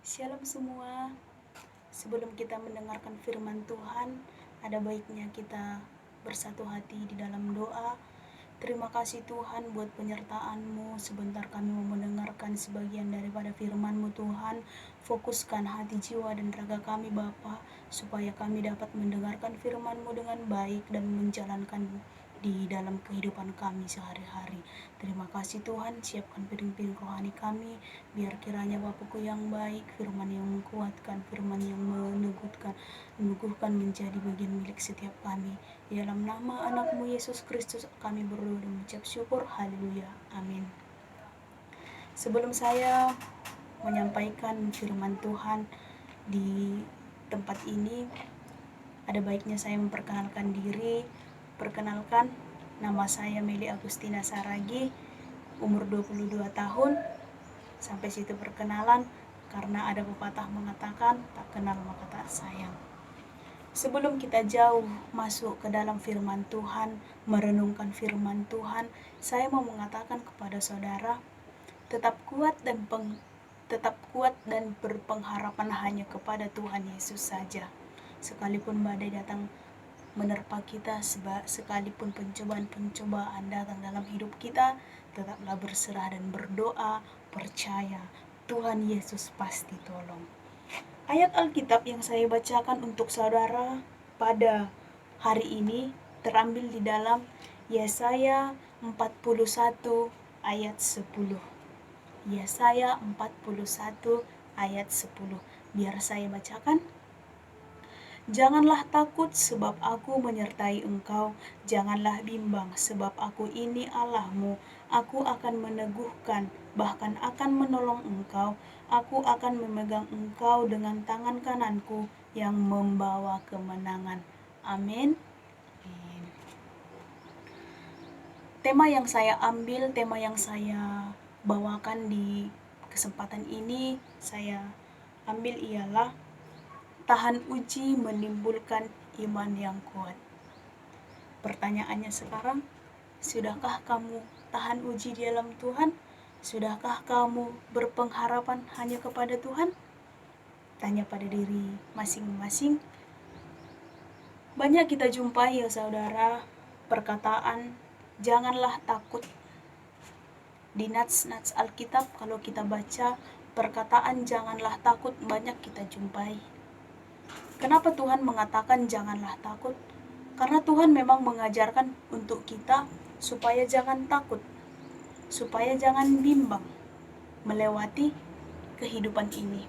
Shalom semua. Sebelum kita mendengarkan firman Tuhan, ada baiknya kita bersatu hati di dalam doa. Terima kasih Tuhan buat penyertaan-Mu. Sebentar kami mau mendengarkan sebagian daripada firman-Mu Tuhan. Fokuskan hati, jiwa, dan raga kami Bapa, supaya kami dapat mendengarkan firman-Mu dengan baik dan menjalankan di dalam kehidupan kami sehari-hari. Terima kasih Tuhan, siapkan piring-piring rohani kami, biar kiranya Bapakku yang baik, firman yang menguatkan, firman yang meneguhkan menjadi bagian milik setiap kami. Di dalam nama anak-Mu Yesus Kristus kami berdoa dan mengucap syukur. Haleluya. Amin. Sebelum saya menyampaikan firman Tuhan di tempat ini, ada baiknya saya memperkenalkan diri. Perkenalkan, nama saya Meli Agustina Saragi, umur 22 tahun. Sampai situ perkenalan, karena ada pepatah mengatakan tak kenal maka tak sayang. Sebelum kita jauh masuk ke dalam firman Tuhan, merenungkan firman Tuhan, saya mau mengatakan kepada saudara, tetap kuat dan berpengharapan hanya kepada Tuhan Yesus saja. Sekalipun badai datang menerpa kita, sekalipun pencobaan datang dalam hidup kita, tetaplah berserah dan berdoa, percaya Tuhan Yesus pasti tolong. Ayat Alkitab yang saya bacakan untuk saudara pada hari ini terambil di dalam Yesaya 41 ayat 10. Yesaya 41 ayat 10. Biar saya bacakan. Janganlah takut sebab aku menyertai engkau, janganlah bimbang sebab aku ini Allahmu. Aku akan meneguhkan, bahkan akan menolong engkau. Aku akan memegang engkau dengan tangan kananku yang membawa kemenangan. Amin. Tema yang saya ambil, tema yang saya bawakan di kesempatan ini, saya ambil ialah tahan uji menimbulkan iman yang kuat. Pertanyaannya sekarang, sudahkah kamu tahan uji di dalam Tuhan? Sudahkah kamu berpengharapan hanya kepada Tuhan? Tanya pada diri masing-masing. Banyak kita jumpai ya saudara, perkataan janganlah takut. Di nats-nats Alkitab kalau kita baca, perkataan janganlah takut banyak kita jumpai. Kenapa Tuhan mengatakan janganlah takut? Karena Tuhan memang mengajarkan untuk kita supaya jangan takut, supaya jangan bimbang melewati kehidupan ini.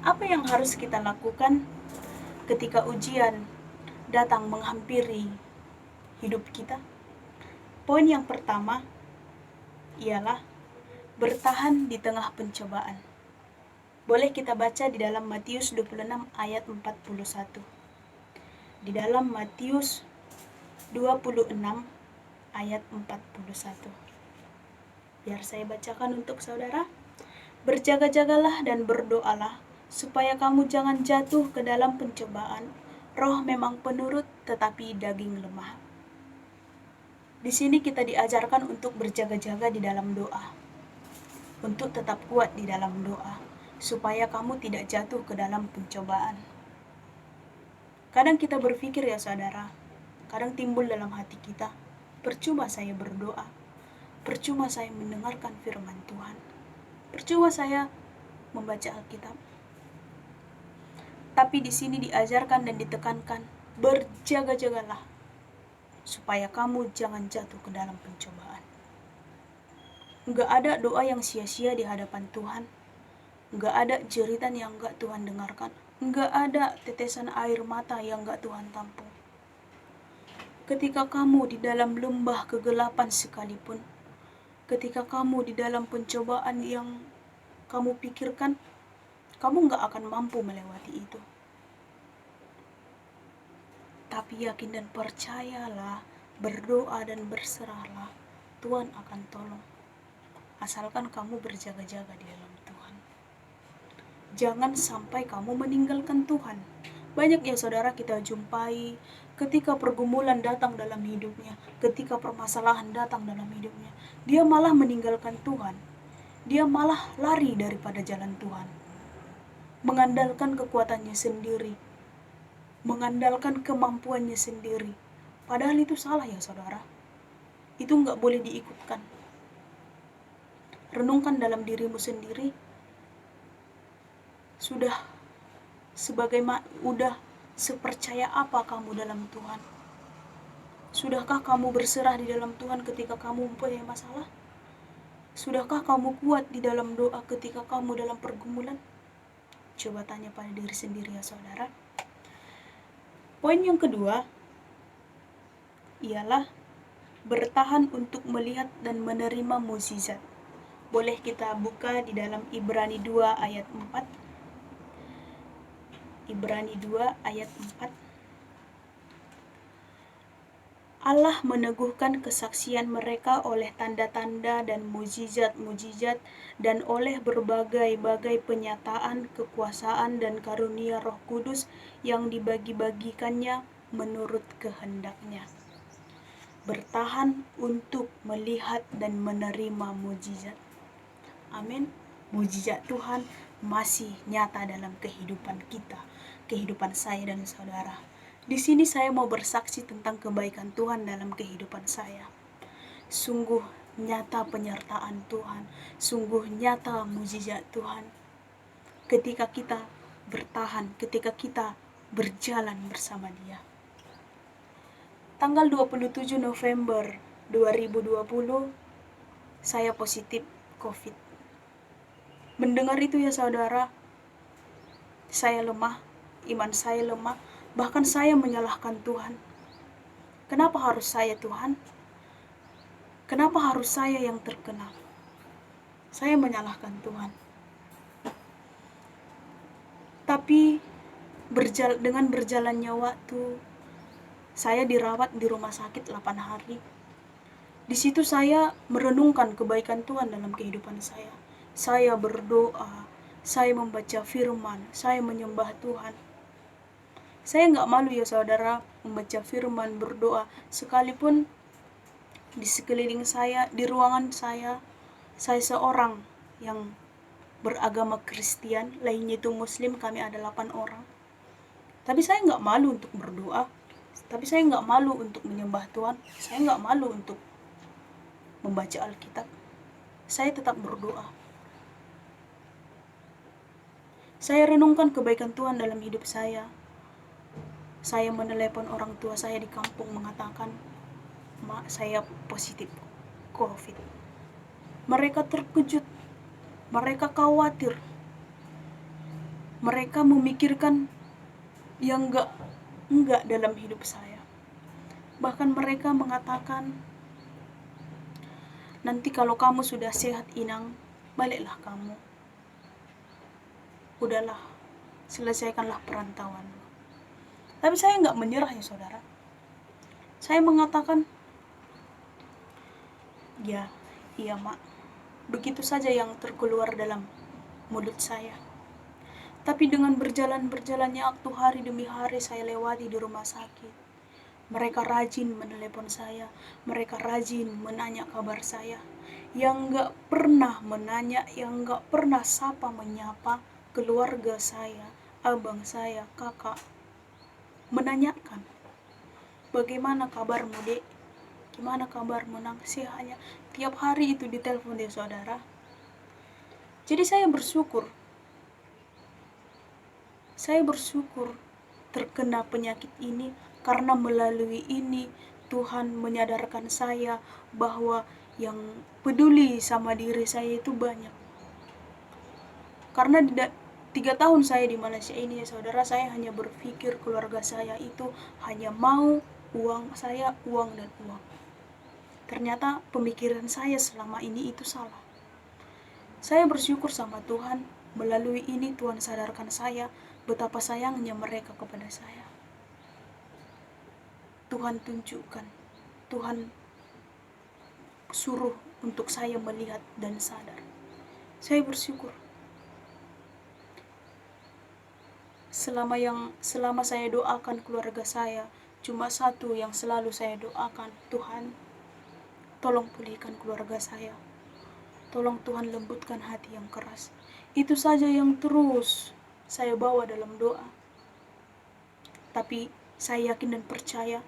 Apa yang harus kita lakukan ketika ujian datang menghampiri hidup kita? Poin yang pertama ialah bertahan di tengah pencobaan. Boleh kita baca di dalam Matius 26 ayat 41. Di dalam Matius 26 ayat 41. Biar saya bacakan untuk saudara. Berjaga-jagalah dan berdoalah supaya kamu jangan jatuh ke dalam pencobaan. Roh memang penurut tetapi daging lemah. Di sini kita diajarkan untuk berjaga-jaga di dalam doa. Untuk tetap kuat di dalam doa, supaya kamu tidak jatuh ke dalam pencobaan. Kadang kita berpikir ya saudara, kadang timbul dalam hati kita, percuma saya berdoa, percuma saya mendengarkan firman Tuhan, percuma saya membaca Alkitab. Tapi di sini diajarkan dan ditekankan, berjaga-jagalah, supaya kamu jangan jatuh ke dalam pencobaan. Enggak ada doa yang sia-sia di hadapan Tuhan. Enggak ada jeritan yang enggak Tuhan dengarkan. Enggak ada tetesan air mata yang enggak Tuhan tampung. Ketika kamu di dalam lembah kegelapan sekalipun, ketika kamu di dalam pencobaan yang kamu pikirkan, kamu enggak akan mampu melewati itu. Tapi yakin dan percayalah, berdoa dan berserahlah, Tuhan akan tolong. Asalkan kamu berjaga-jaga di dalam Tuhan. Jangan sampai kamu meninggalkan Tuhan. Banyak ya saudara kita jumpai ketika pergumulan datang dalam hidupnya, ketika permasalahan datang dalam hidupnya, dia malah meninggalkan Tuhan. dia malah lari daripada jalan Tuhan, mengandalkan kekuatannya sendiri, mengandalkan kemampuannya sendiri. Padahal itu salah ya saudara. Itu nggak boleh diikutkan. Renungkan dalam dirimu sendiri. Sudah udah sepercaya apa kamu dalam Tuhan? Sudahkah kamu berserah di dalam Tuhan ketika kamu mempunyai masalah? Sudahkah kamu kuat di dalam doa ketika kamu dalam pergumulan? Coba tanya pada diri sendiri ya saudara. Poin yang kedua ialah bertahan untuk melihat dan menerima mukjizat. Boleh kita buka di dalam Ibrani 2 ayat 4. Ibrani 2 ayat 4. Allah meneguhkan kesaksian mereka oleh tanda-tanda dan mukjizat-mukjizat dan oleh berbagai-bagai penyataan kekuasaan dan karunia Roh Kudus yang dibagi-bagikannya menurut kehendaknya. Bertahan untuk melihat dan menerima mukjizat. Amin. Mukjizat Tuhan masih nyata dalam kehidupan kita, kehidupan saya dan saudara. Di sini saya mau bersaksi tentang kebaikan Tuhan dalam kehidupan saya. Sungguh nyata penyertaan Tuhan, sungguh nyata mukjizat Tuhan. Ketika kita bertahan, ketika kita berjalan bersama Dia. Tanggal 27 November 2020, saya positif COVID. Mendengar itu ya saudara, saya lemah, iman saya lemah, bahkan saya menyalahkan Tuhan. Kenapa harus saya Tuhan? Kenapa harus saya yang terkena? Saya menyalahkan Tuhan. Tapi dengan berjalannya waktu, saya dirawat di rumah sakit 8 hari. Di situ saya merenungkan kebaikan Tuhan dalam kehidupan saya. Saya berdoa, saya membaca firman, saya menyembah Tuhan. Saya nggak malu ya saudara membaca firman, berdoa. Sekalipun di sekeliling saya, di ruangan saya seorang yang beragama Kristen, lainnya itu Muslim, kami ada 8 orang. Tapi saya nggak malu untuk berdoa. Tapi saya nggak malu untuk menyembah Tuhan. Saya nggak malu untuk membaca Alkitab. Saya tetap berdoa. Saya renungkan kebaikan Tuhan dalam hidup saya. Saya menelepon orang tua saya di kampung mengatakan, "Mak, saya positif COVID." Mereka terkejut. Mereka khawatir. Mereka memikirkan yang enggak dalam hidup saya. Bahkan mereka mengatakan, "Nanti kalau kamu sudah sehat Inang, baliklah kamu. Udahlah, selesaikanlah perantauan." Tapi saya nggak menyerah ya saudara. Saya mengatakan, "Ya, iya mak." Begitu saja yang terkeluar dalam mulut saya. Tapi dengan berjalannya waktu, hari demi hari saya lewati di rumah sakit. Mereka rajin menelepon saya, mereka rajin menanya kabar saya. Yang nggak pernah menanya, yang nggak pernah sapa menyapa keluarga saya, abang saya, kakak, menanyakan, "Bagaimana kabarmu dek? Gimana kabarmu nang?" Saya hanya tiap hari itu ditelepon dia saudara. Jadi saya bersyukur terkena penyakit ini, karena melalui ini Tuhan menyadarkan saya bahwa yang peduli sama diri saya itu banyak. Karena 3 tahun saya di Malaysia ini ya saudara, saya hanya berpikir keluarga saya itu hanya mau uang saya, uang dan uang. Ternyata pemikiran saya selama ini itu salah. Saya bersyukur sama Tuhan, melalui ini Tuhan sadarkan saya betapa sayangnya mereka kepada saya. Tuhan tunjukkan, Tuhan suruh untuk saya melihat dan sadar. Saya bersyukur. Selama saya doakan keluarga saya, cuma satu yang selalu saya doakan, Tuhan, tolong pulihkan keluarga saya. Tolong Tuhan lembutkan hati yang keras. Itu saja yang terus saya bawa dalam doa. Tapi saya yakin dan percaya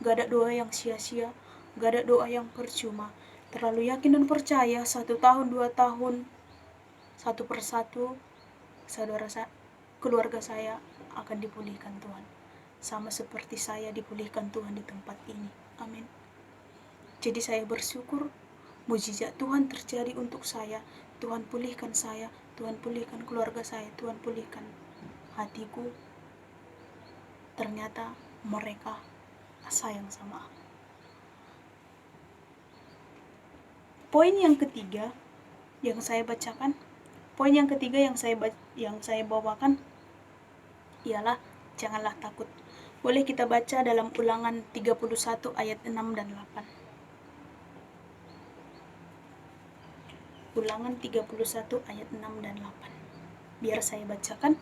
gak ada doa yang sia-sia, gak ada doa yang percuma. Terlalu yakin dan percaya 1 tahun, 2 tahun, satu persatu saudara keluarga saya akan dipulihkan Tuhan. Sama seperti saya dipulihkan Tuhan di tempat ini. Amin. Jadi saya bersyukur mujizat Tuhan terjadi untuk saya. Tuhan pulihkan saya, Tuhan pulihkan keluarga saya, Tuhan pulihkan hatiku. Ternyata mereka sayang sama aku. Poin yang ketiga yang saya bacakan, poin yang ketiga yang saya bawakan ialah janganlah takut. Boleh kita baca dalam Ulangan 31 ayat 6 dan 8. Ulangan 31 ayat 6 dan 8. Biar saya bacakan.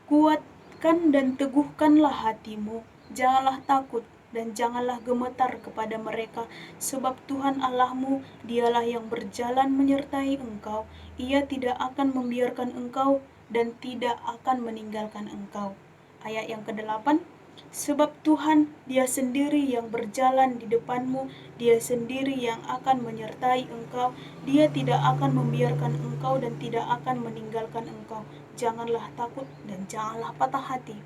Kuatkan dan teguhkanlah hatimu, janganlah takut dan janganlah gemetar kepada mereka, sebab Tuhan Allahmu, dialah yang berjalan menyertai engkau. Ia tidak akan membiarkan engkau dan tidak akan meninggalkan engkau. Ayat yang ke-8. Sebab Tuhan, Dia sendiri yang berjalan di depanmu, Dia sendiri yang akan menyertai engkau. Dia tidak akan membiarkan engkau dan tidak akan meninggalkan engkau. Janganlah takut dan janganlah patah hati.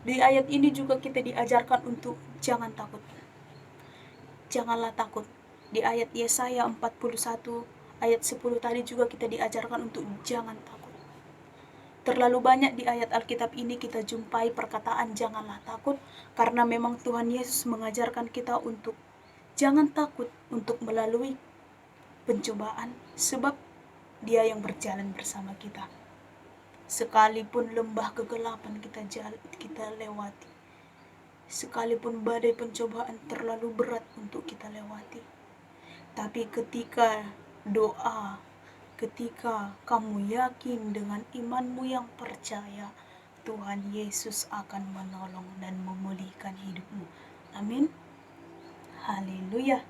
Di ayat ini juga kita diajarkan untuk jangan takut. Janganlah takut. Di ayat Yesaya 41 ayat 10 tadi juga kita diajarkan untuk jangan takut. Terlalu banyak di ayat Alkitab ini kita jumpai perkataan janganlah takut, karena memang Tuhan Yesus mengajarkan kita untuk jangan takut untuk melalui pencobaan, sebab Dia yang berjalan bersama kita. Sekalipun lembah kegelapan kita lewati, sekalipun badai pencobaan terlalu berat untuk kita lewati, tapi ketika doa, ketika kamu yakin dengan imanmu yang percaya, Tuhan Yesus akan menolong dan memulihkan hidupmu. Amin. Haleluya.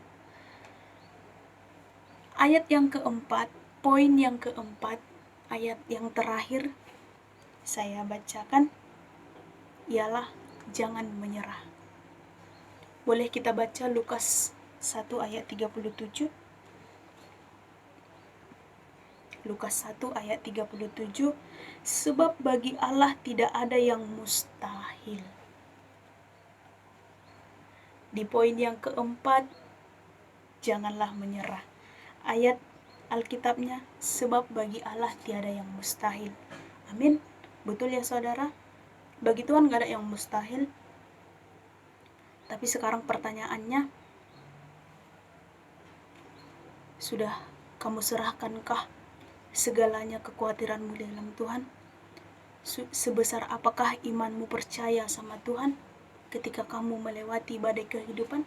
Ayat yang keempat, poin yang keempat, ayat yang terakhir saya bacakan ialah jangan menyerah. Boleh kita baca Lukas 1 ayat 37. Lukas 1 ayat 37. Sebab bagi Allah tidak ada yang mustahil. Di poin yang keempat, janganlah menyerah. Ayat Alkitabnya, sebab bagi Allah tiada yang mustahil. Amin. Betul ya saudara? Bagi Tuhan gak ada yang mustahil. Tapi sekarang pertanyaannya, sudah kamu serahkankah segalanya kekhawatiranmu dalam Tuhan? Sebesar apakah imanmu percaya sama Tuhan ketika kamu melewati badai kehidupan?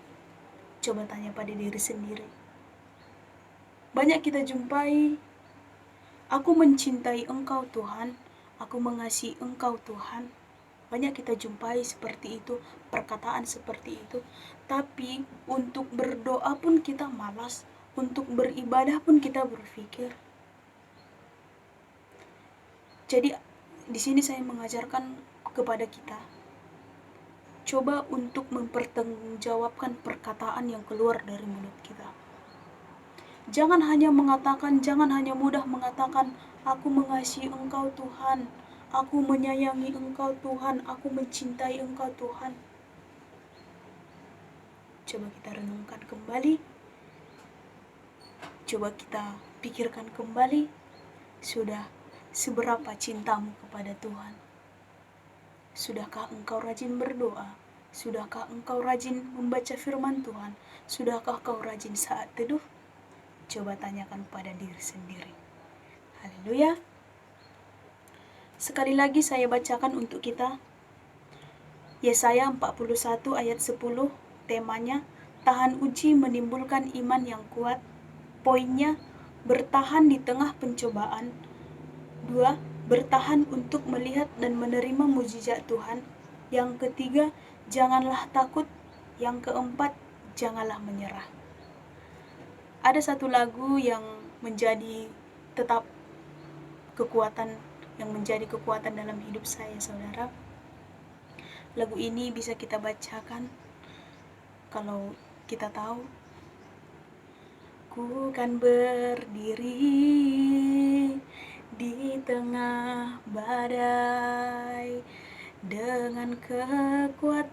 Coba tanya pada diri sendiri. Banyak kita jumpai, aku mencintai Engkau Tuhan, aku mengasihi Engkau Tuhan. Banyak kita jumpai seperti itu, perkataan seperti itu. Tapi untuk berdoa pun kita malas, untuk beribadah pun kita berpikir. Jadi di sini saya mengajarkan kepada kita, coba untuk mempertanggungjawabkan perkataan yang keluar dari mulut kita. Jangan hanya mudah mengatakan, aku mengasihi Engkau Tuhan, aku menyayangi Engkau Tuhan, aku mencintai Engkau Tuhan. Coba kita renungkan kembali, coba kita pikirkan kembali, sudah seberapa cintamu kepada Tuhan? Sudahkah engkau rajin berdoa? Sudahkah engkau rajin membaca firman Tuhan? Sudahkah kau rajin saat teduh? Coba tanyakan pada diri sendiri. Haleluya. Sekali lagi saya bacakan untuk kita. Yesaya 41 ayat 10, temanya tahan uji menimbulkan iman yang kuat. Poinnya, bertahan di tengah pencobaan. 2. Bertahan untuk melihat dan menerima mujizat Tuhan. Yang ketiga, janganlah takut. Yang keempat, janganlah menyerah. Ada satu lagu yang menjadi tetap kekuatan yang menjadi kekuatan dalam hidup saya, saudara. Lagu ini bisa kita bacakan kalau kita tahu. Ku kan berdiri di tengah badai dengan kekuatan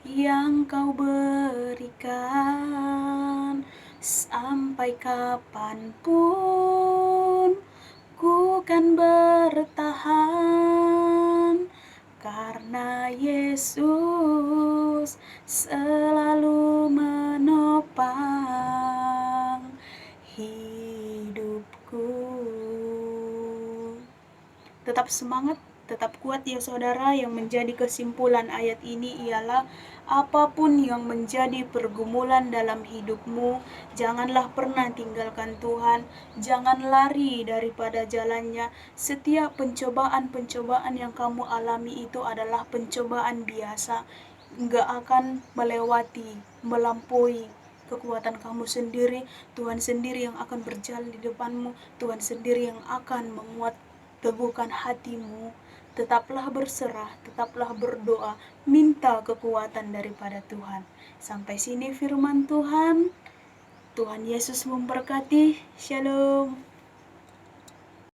yang kau berikan. Sampai kapanpun ku kan bertahan, karena Yesus selalu menopang hidupku. Tetap semangat, tetap kuat ya saudara. Yang menjadi kesimpulan ayat ini ialah apapun yang menjadi pergumulan dalam hidupmu, janganlah pernah tinggalkan Tuhan, jangan lari daripada jalannya. Setiap pencobaan-pencobaan yang kamu alami itu adalah pencobaan biasa, nggak akan melampaui kekuatan kamu sendiri. Tuhan sendiri yang akan berjalan di depanmu, Tuhan sendiri yang akan menguat teguhkan hatimu. Tetaplah berserah, tetaplah berdoa, minta kekuatan daripada Tuhan. Sampai sini firman Tuhan. Tuhan Yesus memberkati. Shalom.